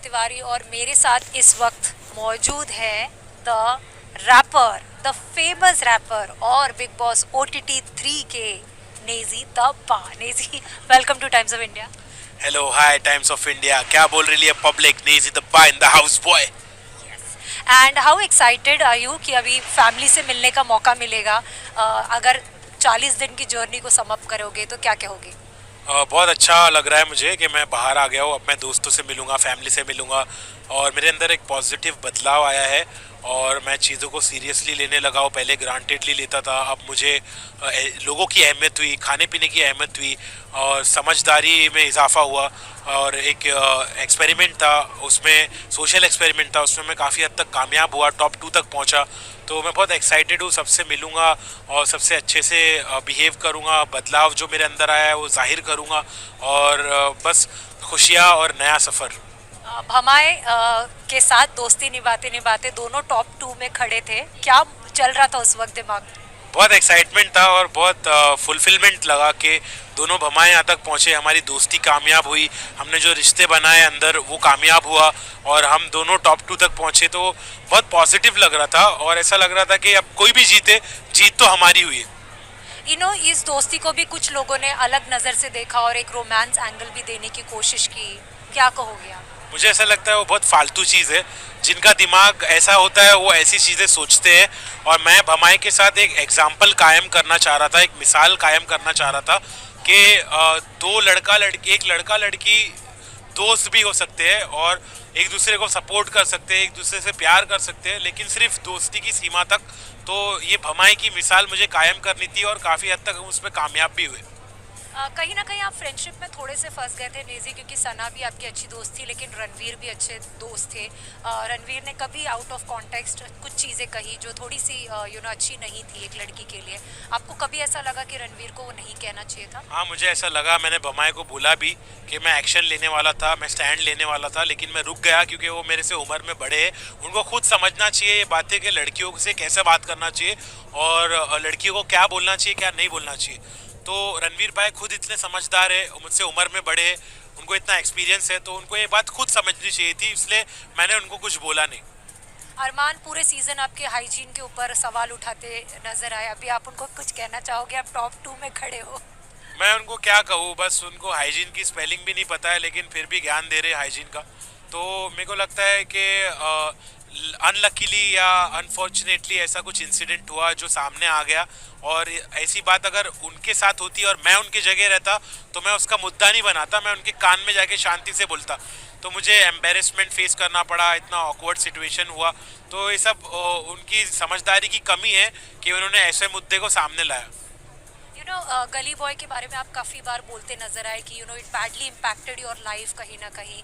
तिवारी और मेरे साथ इस वक्त मौजूद है the rapper, the famous rapper और बिग बॉस OTT 3 के नेजी तब्बा। Naezy, welcome to Times of India. Hello, hi Times of India. क्या बोल रही है पब्लिक? नेजी दब्बा in the house boy. And how excited are you कि अभी फैमिली से मिलने का मौका मिलेगा? अगर 40 दिन की जर्नी को समअप करोगे तो क्या कहोगे? बहुत अच्छा लग रहा है मुझे कि मैं बाहर आ गया हूँ। अब मैं दोस्तों से मिलूंगा, फैमिली से मिलूंगा और मेरे अंदर एक पॉजिटिव बदलाव आया है और मैं चीज़ों को सीरियसली लेने लगा हूँ। पहले ग्रांटेडली लेता था, अब मुझे लोगों की अहमियत हुई, खाने पीने की अहमियत हुई और समझदारी में इजाफा हुआ। और एक एक्सपेरिमेंट था, उसमें सोशल एक्सपेरिमेंट था, उसमें मैं काफ़ी हद तक कामयाब हुआ, टॉप 2 तक पहुँचा। तो मैं बहुत एक्साइटेड हूँ, सबसे मिलूँगा और सबसे अच्छे से बिहेव करूँगा। बदलाव जो मेरे अंदर आया है वो जाहिर करूँगा और बस खुशियाँ और नया सफ़र। भमाए के साथ दोस्ती निभाते निभाते दोनों टॉप 2 में खड़े थे, क्या चल रहा था उस वक्त दिमाग में? बहुत एक्साइटमेंट था और बहुत फुलफिलमेंट लगा कि दोनों भमाए यहाँ तक पहुँचे, हमारी दोस्ती कामयाब हुई, हमने जो रिश्ते बनाए अंदर वो कामयाब हुआ और हम दोनों टॉप 2 तक पहुँचे। तो बहुत पॉजिटिव लग रहा था और ऐसा लग रहा था कि अब कोई भी जीते, जीत तो हमारी हुई है। इस दोस्ती को भी कुछ लोगों ने अलग नज़र से देखा और एक रोमांस एंगल भी देने की कोशिश की, क्या कहोगे आप? मुझे ऐसा लगता है वो बहुत फालतू चीज़ है। जिनका दिमाग ऐसा होता है वो ऐसी चीज़ें सोचते हैं और मैं भमाई के साथ एक एग्जाम्पल कायम करना चाह रहा था, एक मिसाल कायम करना चाह रहा था कि दो लड़का लड़की, एक लड़का लड़की दोस्त भी हो सकते हैं और एक दूसरे को सपोर्ट कर सकते हैं, एक दूसरे से प्यार कर सकते हैं, लेकिन सिर्फ दोस्ती की सीमा तक। तो ये भमाई की मिसाल मुझे कायम करनी थी और काफ़ी हद तक हम उसमें कामयाब भी हुए। कहीं ना कहीं आप फ्रेंडशिप में थोड़े से फंस गए थे नेजी, क्योंकि सना भी आपकी अच्छी दोस्त थी लेकिन रणवीर भी अच्छे दोस्त थे। रणवीर ने कभी आउट ऑफ कॉन्टेक्स्ट कुछ चीज़ें कही जो थोड़ी सी अच्छी नहीं थी एक लड़की के लिए। आपको कभी ऐसा लगा कि रणवीर को वो नहीं कहना चाहिए था? हाँ, मुझे ऐसा लगा। मैंने भमाई को बोला भी कि मैं एक्शन लेने वाला था, मैं स्टैंड लेने वाला था, लेकिन मैं रुक गया क्योंकि वो मेरे से उम्र में बड़े हैं। उनको खुद समझना चाहिए ये बातें कि लड़कियों से कैसे बात करना चाहिए और लड़कियों को क्या बोलना चाहिए, क्या नहीं बोलना चाहिए। तो रणवीर भाई खुद इतने समझदार है, मुझसे उम्र में बड़े हैं, उनको इतना एक्सपीरियंस है, तो उनको ये बात खुद समझनी चाहिए थी, इसलिए मैंने उनको कुछ बोला नहीं। अरमान पूरे सीजन आपके हाइजीन के ऊपर सवाल उठाते नजर आए, अभी आप उनको कुछ कहना चाहोगे? आप टॉप 2 में खड़े हो। मैं उनको क्या कहूँ, बस उनको हाइजीन की स्पेलिंग भी नहीं पता है लेकिन फिर भी ज्ञान दे रहे हाइजीन का। तो मेरे को लगता है कि अनलकीली या अनफॉर्चुनेटली ऐसा कुछ इंसिडेंट हुआ जो सामने आ गया और ऐसी बात अगर उनके साथ होती और मैं उनकी जगह रहता तो मैं उसका मुद्दा नहीं बनाता, मैं उनके कान में जाके शांति से बोलता। तो मुझे एम्बेरसमेंट फेस करना पड़ा, इतना ऑकवर्ड सिचुएशन हुआ। तो ये सब उनकी समझदारी की कमी है कि उन्होंने ऐसे मुद्दे को सामने लाया। गली बॉय के बारे में आप काफ़ी बार बोलते नजर आए कि it badly impacted your life कहीं ना कहीं।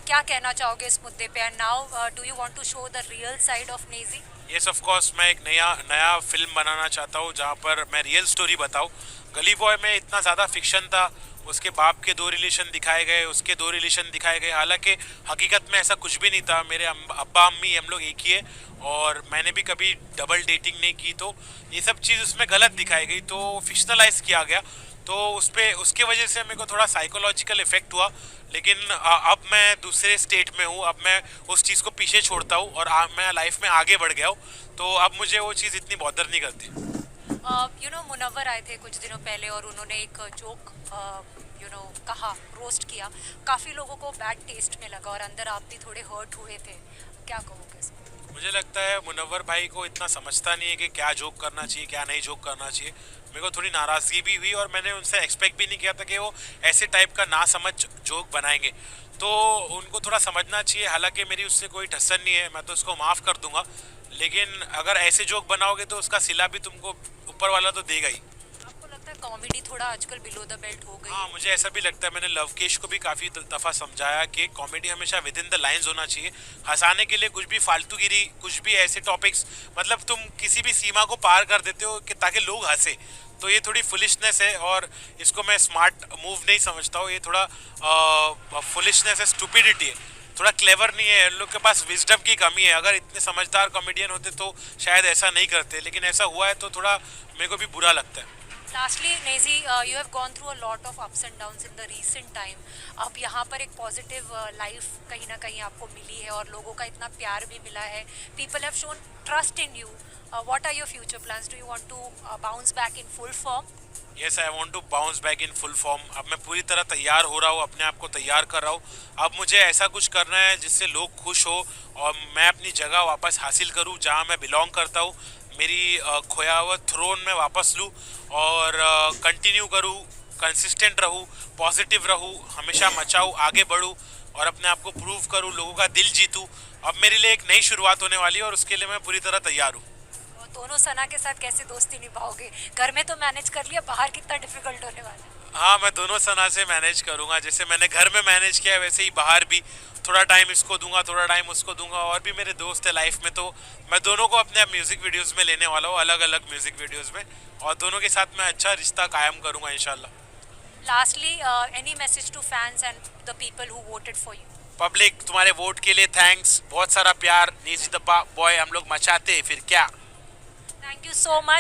क्या कहना चाहोगे इस मुद्दे पे? And now do you want to show the real side of Naezy? Yes, of course. मैं एक नया फिल्म बनाना चाहता हूँ जहाँ पर मैं रियल स्टोरी बताऊँ। गली बॉय में इतना ज़्यादा फिक्शन था, उसके बाप के 2 रिलेशन दिखाए गए, उसके 2 रिलेशन दिखाए गए, हालांकि हकीकत में ऐसा कुछ भी नहीं था। मेरे अब्बा अम्मी हम लोग एक ही है और मैंने भी कभी डबल डेटिंग नहीं की, तो ये सब चीज़ उसमें गलत दिखाई गई, तो फिक्शनलाइज किया गया। तो उसके वजह से मेरे को थोड़ा साइकोलॉजिकल इफेक्ट हुआ। लेकिन अब मैं दूसरे स्टेट में हूँ, अब मैं उस चीज़ को पीछे छोड़ता हूँ और मैं लाइफ में आगे बढ़ गया हूँ, तो अब मुझे वो चीज़ इतनी बॉदर नहीं करती। मुनव्वर आए थे कुछ दिनों पहले और उन्होंने एक जोक कहा, रोस्ट किया, काफ़ी लोगों को बैड टेस्ट में लगा और अंदर आप भी थोड़े हर्ट हुए थे, क्या कहोगे इस पर? मुझे लगता है मुनव्वर भाई को इतना समझता नहीं है कि क्या जोक करना चाहिए, क्या नहीं जोक करना चाहिए। मेरे को थोड़ी नाराज़गी भी हुई और मैंने उनसे एक्सपेक्ट भी नहीं किया था कि वो ऐसे टाइप का ना समझ जोक बनाएंगे। तो उनको थोड़ा समझना चाहिए। हालांकि मेरी उससे कोई ठस्सन नहीं है, मैं तो उसको माफ़ कर दूंगा, लेकिन अगर ऐसे जोक बनाओगे तो उसका सिला भी तुमको ऊपर वाला तो देगा ही। आपको लगता है कॉमेडी थोड़ा आजकल बिलो द बेल्ट हो गई? हाँ, मुझे ऐसा भी लगता है। मैंने लवकेश को भी काफ़ी दफ़ा समझाया कि कॉमेडी हमेशा विद इन द लाइंस होना चाहिए। हंसाने के लिए कुछ भी फालतूगिरी, कुछ भी ऐसे टॉपिक्स, मतलब तुम किसी भी सीमा को पार कर देते हो कि ताकि लोग हंसे, तो ये थोड़ी फुलिशनेस है और इसको मैं स्मार्ट मूव नहीं समझता हूँ। ये थोड़ा फुलिशनेस है, स्टूपिडिटी है, थोड़ा क्लेवर नहीं है। इन लोग के पास विजडम की कमी है। अगर इतने समझदार कॉमेडियन होते तो शायद ऐसा नहीं करते, लेकिन ऐसा हुआ है तो थोड़ा मेरे को भी बुरा लगता है। Lastly, Nazy, you have gone through a lot of ups and downs in the recent time. अब यहाँ पर एक पॉजिटिव लाइफ कहीं ना कहीं आपको मिली है और लोगों का इतना प्यार भी मिला है. People have shown trust in you. What are your future plans? Do you want to bounce back in full form? Yes, I want to bounce back in full form. अब मैं पूरी तरह तैयार हो रहा हूँ, अपने आप को तैयार कर रहा हूँ. अब मुझे ऐसा कुछ करना है जिससे लोग खुश हो और मैं अपनी जगह वापस हासिल करूँ जहाँ मैं बिलोंग करता हूँ. मेरी खोया हुआ थ्रोन में वापस लूँ और कंटिन्यू करूँ, कंसिस्टेंट रहूँ, पॉजिटिव रहूँ, हमेशा मचाऊँ, आगे बढ़ूँ और अपने आप को प्रूव करूँ, लोगों का दिल जीतूँ. अब मेरे लिए एक नई शुरुआत होने वाली है और उसके लिए मैं पूरी तरह तैयार हूँ. और दोनों सना के साथ कैसे दोस्ती निभाओगे? घर में तो मैनेज कर लिया, बाहर कितना डिफिकल्ट होने वाला है? हाँ, मैं दोनों सना से मैनेज करूँगा. जैसे मैंने घर में मैनेज किया है वैसे ही बाहर भी थोड़ा टाइम इसको दूंगा, थोड़ा टाइम उसको दूंगा. और भी मेरे दोस्त है लाइफ में, तो मैं दोनों को अपने म्यूज़िक वीडियोस में लेने वाला हूँ, अलग अलग म्यूज़िक वीडियोस में, और दोनों के साथ मैं अच्छा रिश्ता कायम करूँगा इंशाल्लाह. Lastly, any message to fans and the people who voted for you? Public, तुम्हारे वोट के लिए थैंक्स, बहुत सारा प्यार. नीजी द बॉय हम लोग मचाते फिर क्या. Thank you so much.